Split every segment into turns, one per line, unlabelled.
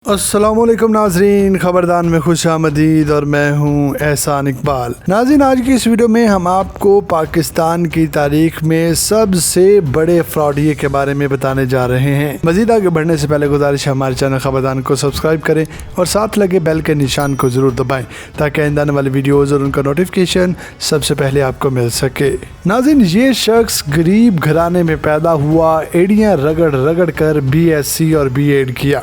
अस्सलाम वालेकुम नाजरीन, खबरदार में खुश आमदीद और मैं हूँ एहसान इकबाल। नाज़रीन, आज की इस वीडियो में हम आपको पाकिस्तान की तारीख में सबसे बड़े फ्रॉडिये के बारे में बताने जा रहे हैं। मज़ीद आगे बढ़ने से पहले गुजारिश है हमारे चैनल खबरदार को सब्सक्राइब करें और साथ लगे बेल के निशान को ज़रूर दबाएं ताकि आइंदा आने वाली वीडियोज़ और उनका नोटिफिकेशन सबसे पहले आपको मिल सके। नाज़रीन, ये शख्स गरीब घराने में पैदा हुआ, एड़ियाँ रगड़ रगड़ कर BSc और B.Ed किया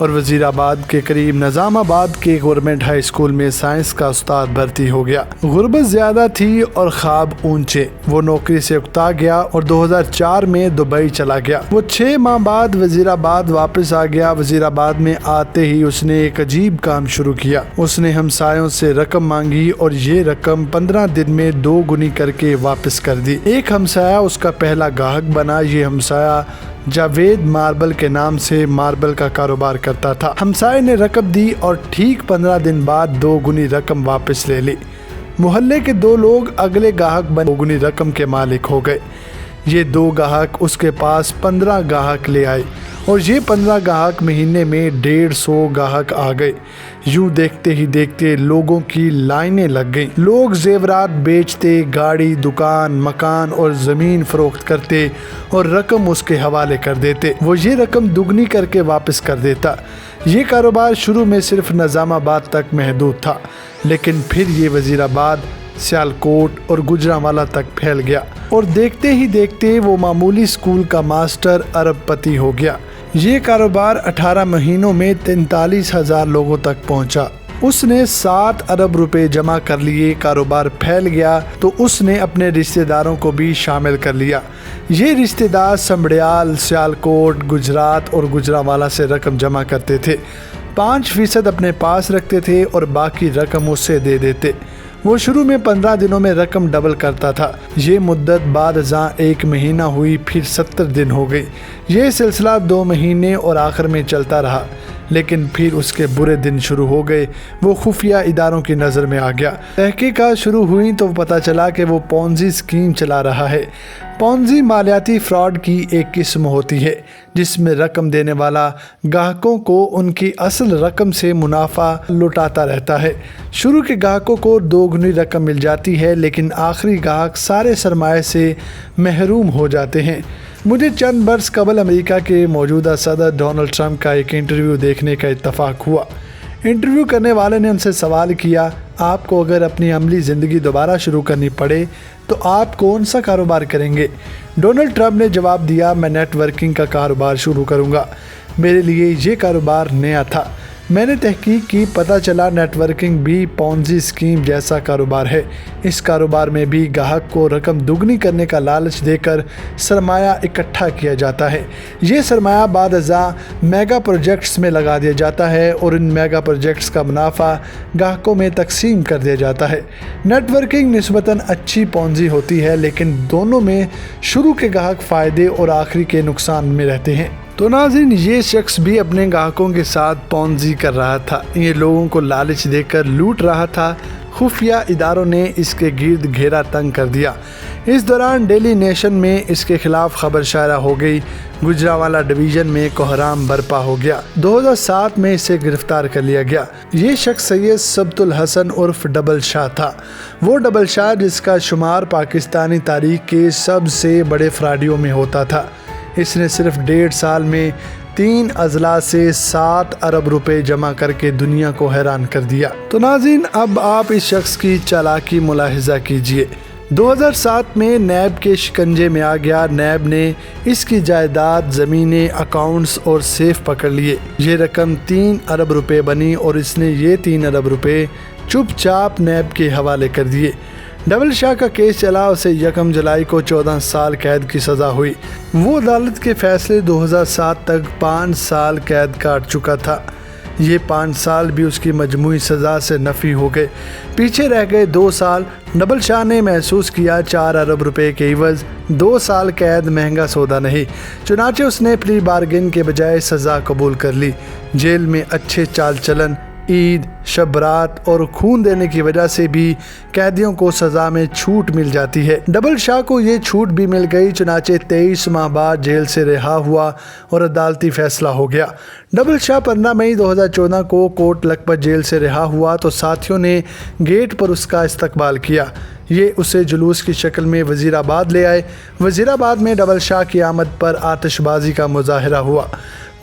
और वज़ीराबाद के करीब निज़ामाबाद के गवर्नमेंट हाई स्कूल में साइंस का उस्ताद भर्ती हो गया। गुर्बत ज़्यादा थी और ख्वाब ऊंचे। वो नौकरी से उकता गया और 2004 में दुबई चला गया। वो 6 माह बाद वज़ीराबाद वापस आ गया। वज़ीराबाद में आते ही उसने एक अजीब काम शुरू किया। उसने हमसायों से रकम मांगी और ये रकम 15 दिन में 2 गुनी करके वापस कर दी। एक हमसाया उसका पहला गाहक बना। ये हमसाया जावेद मार्बल के नाम से मार्बल का कारोबार करता था। हमसाये ने रकम दी और ठीक 15 दिन बाद 2 गुनी रकम वापस ले ली। मोहल्ले के 2 लोग अगले गाहक बन 2 गुनी रकम के मालिक हो गए। ये 2 गाहक उसके पास 15 गाहक ले आए और ये 15 गाहक महीने में 150 गाहक आ गए। यूँ देखते ही देखते लोगों की लाइनें लग गईं। लोग जेवरात बेचते, गाड़ी, दुकान, मकान और ज़मीन फरोख्त करते और रकम उसके हवाले कर देते। वो ये रकम दुगनी करके वापस कर देता। ये कारोबार शुरू में सिर्फ निज़ामाबाद तक महदूद था, लेकिन फिर ये वज़ीराबाद, सियालकोट और गुजरांवाला तक फैल गया और देखते ही देखते वो मामूली स्कूल का मास्टर अरबपति हो गया। ये कारोबार 18 महीनों में 43,000 लोगों तक पहुंचा। उसने 7 अरब रुपए जमा कर लिए। कारोबार फैल गया तो उसने अपने रिश्तेदारों को भी शामिल कर लिया। ये रिश्तेदार समड़ियाल, सियालकोट, गुजरात और गुजरांवाला से रकम जमा करते थे। 5% अपने पास रखते थे और बाकी रकम उससे दे देते। वो शुरू में 15 दिनों में रकम डबल करता था। ये मुद्दत बाद अज़ां 1 महीना हुई, फिर 70 दिन हो गई। ये सिलसिला 2 महीने और आखिर में चलता रहा, लेकिन फिर उसके बुरे दिन शुरू हो गए। वो खुफिया इदारों की नज़र में आ गया। तहकीकात शुरू हुई तो पता चला कि वो पॉन्जी स्कीम चला रहा है। पॉन्जी मालियाती फ्रॉड की एक किस्म होती है जिसमें रकम देने वाला गाहकों को उनकी असल रकम से मुनाफा लुटाता रहता है। शुरू के गाहकों को 2 गुनी रकम मिल जाती है, लेकिन आखिरी गाहक सारे सरमाए से महरूम हो जाते हैं। मुझे चंद बरस कबल अमेरिका के मौजूदा सदर डोनाल्ड ट्रंप का एक इंटरव्यू देखने का इत्तफाक हुआ। इंटरव्यू करने वाले ने उनसे सवाल किया, आपको अगर अपनी अमली ज़िंदगी दोबारा शुरू करनी पड़े तो आप कौन सा कारोबार करेंगे? डोनाल्ड ट्रंप ने जवाब दिया, मैं नेटवर्किंग का कारोबार शुरू करूंगा। मेरे लिए ये कारोबार नया था। मैंने तहकीक की, पता चला नेटवर्किंग भी पॉन्जी स्कीम जैसा कारोबार है। इस कारोबार में भी गाहक को रकम दुगनी करने का लालच देकर सरमाया इकट्ठा किया जाता है। ये सरमाया बाद अज़ां मेगा प्रोजेक्ट्स में लगा दिया जाता है और इन मेगा प्रोजेक्ट्स का मुनाफा गाहकों में तकसीम कर दिया जाता है। नेटवर्किंग निस्बतन अच्छी पॉन्जी होती है, लेकिन दोनों में शुरू के गाहक फ़ायदे और आखिरी के नुकसान में रहते हैं। तो नाज़रीन, ये शख्स भी अपने गाहकों के साथ पॉन्जी कर रहा था। ये लोगों को लालच देकर लूट रहा था। खुफिया इदारों ने इसके गिर्द घेरा तंग कर दिया। इस दौरान डेली नेशन में इसके खिलाफ खबर शायरा हो गई। गुजरांवाला डिवीज़न में कोहराम बरपा हो गया। 2007 में इसे गिरफ्तार कर लिया गया। ये शख्स सैयद सबतुल हसन उर्फ डबल शाह था। वो डबल शाह जिसका शुमार पाकिस्तानी तारीख के सबसे बड़े फ्रॉडियों में होता था। इसने सिर्फ 1.5 साल में 3 अजला से 7 अरब रुपए जमा करके दुनिया को हैरान कर दिया। तो नाज़रीन, अब आप इस शख्स की चालाकी मुलाहिजा कीजिए। 2007 में नैब के शिकंजे में आ गया। नैब ने इसकी जायदाद, ज़मीनें, अकाउंट्स और सेफ पकड़ लिए। ये रकम 3 अरब रुपए बनी और इसने ये 3 अरब रुपए चुपचाप नैब के हवाले कर दिए। डबल शाह का केस चला। उसे 1 जुलाई को 14 साल कैद की सज़ा हुई। वो अदालत के फैसले 2007 तक 5 साल कैद काट चुका था। ये 5 साल भी उसकी मजमूई सज़ा से नफ़ी हो गए। पीछे रह गए 2 साल। डबल शाह ने महसूस किया 4 अरब रुपए के इवज़ 2 साल कैद महंगा सौदा नहीं। चुनाचे उसने प्ली बार्गेन के बजाय सज़ा कबूल कर ली। जेल में अच्छे चाल चलन, ईद, शब बारात और खून देने की वजह से भी कैदियों को सजा में छूट मिल जाती है। डबल शाह को ये छूट भी मिल गई, चुनाचे 23 माह बाद जेल से रिहा हुआ और अदालती फैसला हो गया। डबल शाह 15 मई 2014 को कोट लखपत जेल से रिहा हुआ तो साथियों ने गेट पर उसका इस्तकबाल किया। ये उसे जुलूस की शक्ल में वज़ीराबाद ले आए। वज़ीराबाद में डबल शाह की आमद पर आतिशबाजी का मुजाहरा हुआ।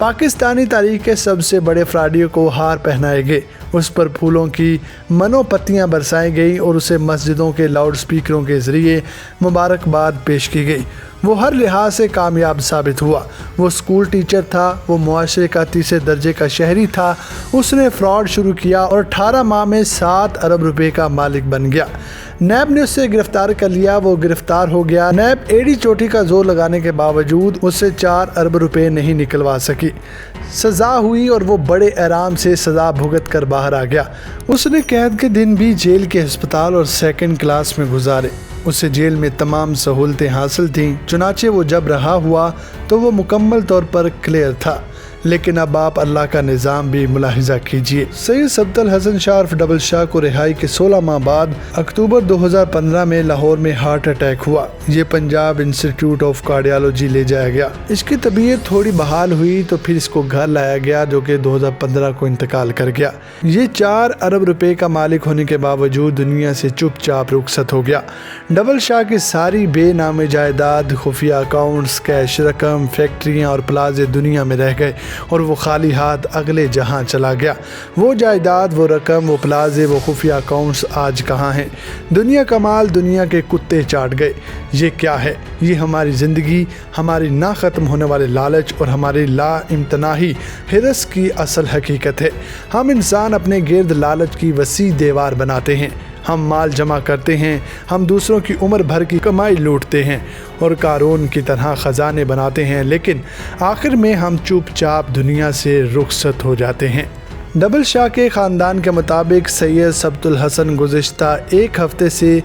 पाकिस्तानी तारीख के सबसे बड़े फ्राडियों को हार पहनाए गए, उस पर फूलों की मनोपत्तियाँ बरसाई गई और उसे मस्जिदों के लाउड स्पीकरों के ज़रिए मुबारकबाद पेश की गई। वो हर लिहाज से कामयाब साबित हुआ। वो स्कूल टीचर था, वो मुआशरे का तीसरे दर्जे का शहरी था। उसने फ्रॉड शुरू किया और 18 माह में 7 अरब रुपए का मालिक बन गया। नैब ने उससे गिरफ्तार कर लिया, वो गिरफ्तार हो गया। नैब एड़ी चोटी का जोर लगाने के बावजूद उससे 4 अरब रुपए नहीं निकलवा सकी। सज़ा हुई और वो बड़े आराम से सज़ा भुगत कर बाहर आ गया। उसने कैद के दिन भी जेल के अस्पताल और सेकंड क्लास में गुजारे। उसे जेल में तमाम सहूलतें हासिल थीं, चुनाचे वो जब रहा हुआ तो वो मुकम्मल तौर पर क्लियर था। लेकिन अब आप अल्लाह का निज़ाम भी मुलाहिजा कीजिए। सैयद सब्तल हसन शाह उर्फ डबल शाह को रिहाई के 16 माह बाद अक्टूबर 2015 में लाहौर में हार्ट अटैक हुआ। ये पंजाब इंस्टीट्यूट ऑफ कार्डियोलॉजी ले जाया गया। इसकी तबीयत थोड़ी बहाल हुई तो फिर इसको घर लाया गया, जो कि 2015 को इंतकाल कर गया। ये 4 अरब रुपए का मालिक होने के बावजूद दुनिया से चुपचाप रुखसत हो गया। डबल शाह की सारी बेनामे जायदाद, खुफिया अकाउंट्स, कैश रकम, फैक्ट्रियाँ और प्लाजे दुनिया में रह गए और वो खाली हाथ अगले जहां चला गया। वो जायदाद, वो रकम, वो प्लाजे, वो खुफिया अकाउंट्स आज कहाँ हैं? दुनिया का माल दुनिया के कुत्ते चाट गए। ये क्या है? ये हमारी ज़िंदगी, हमारी ना ख़त्म होने वाले लालच और हमारी ला इम्तनाही हिरस की असल हकीकत है। हम इंसान अपने गिर्द लालच की वसी दीवार बनाते हैं। हम माल जमा करते हैं, हम दूसरों की उम्र भर की कमाई लूटते हैं और कारून की तरह ख़जाने बनाते हैं, लेकिन आखिर में हम चुपचाप दुनिया से रुखसत हो जाते हैं। डबल शाह के ख़ानदान के मुताबिक सैयद सब्तुल हसन गुज़िश्ता 1 हफ़्ते से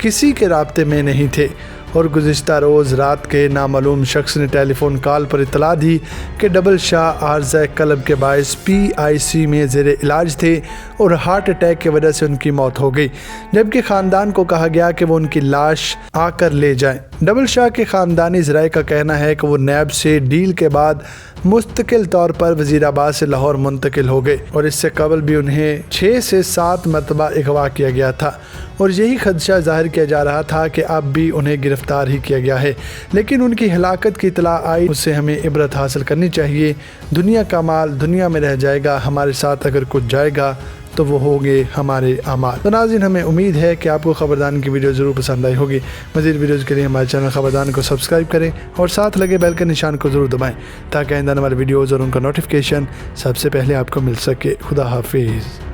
किसी के राब्ते में नहीं थे और गुज़िश्ता रोज़ रात के नामालूम शख्स ने टेलीफोन कॉल पर इतला दी कि डबल शाह आर्ज़ा कल्ब के बायस PIC में ज़ेरे इलाज थे और हार्ट अटैक की वजह से उनकी मौत हो गई, जबकि ख़ानदान को कहा गया कि वो उनकी लाश आकर ले जाएं। डबल शाह के ख़ानदानी ज़राए का कहना है कि वो नैब से डील के बाद मुस्तकिल तौर पर वज़ीराबाद से लाहौर मुंतकिल हो गए और इससे कबल भी उन्हें 6 से 7 मरतबा अगवा किया गया था और यही खदशा ज़ाहिर किया जा रहा था कि अब भी उन्हें गिरफ़्तार ही किया गया है। लेकिन उनकी हलाकत की इतला आई, उससे हमें इबरत हासिल करनी चाहिए। दुनिया का माल दुनिया में रह जाएगा, हमारे साथ अगर कुछ जाएगा तो वो होंगे हमारे अमाल। तो नाज़रीन, हमें उम्मीद है कि आपको खबरदान की वीडियो ज़रूर पसंद आई होगी। मज़ीद वीडियोज़ के लिए हमारे चैनल खबरदान को सब्सक्राइब करें और साथ लगे बेल के निशान को ज़रूर दबाएं ताकि आइंदा आने वाले वीडियोज़ और उनका नोटिफिकेशन सबसे पहले आपको मिल सके। खुदा हाफिज़।